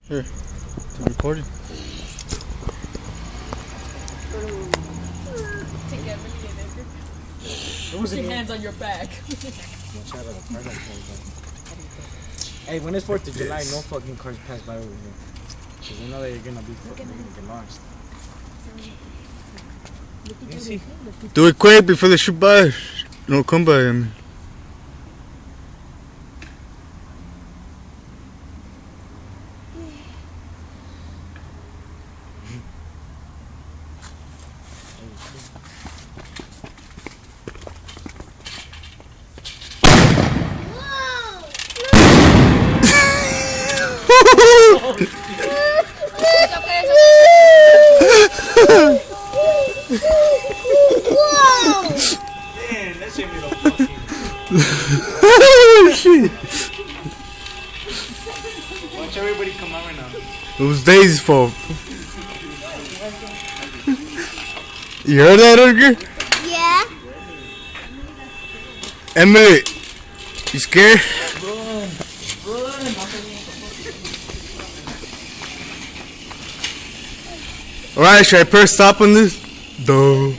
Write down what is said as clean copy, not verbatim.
Here, it's recording. Take Emily and Edgar. Put your hands on your back. Hey, when it's 4th of July, no fucking cars pass by over here. Because you know that you're gonna be fucking get lost. You see? Do it quick before they shoot by. No, come by him. Man, that shit made a fucking... Watch everybody come out right now. It was Daisy's fault. You heard that, Edgar? Yeah. Emily, you scared? Alright, should I press stop on this? No.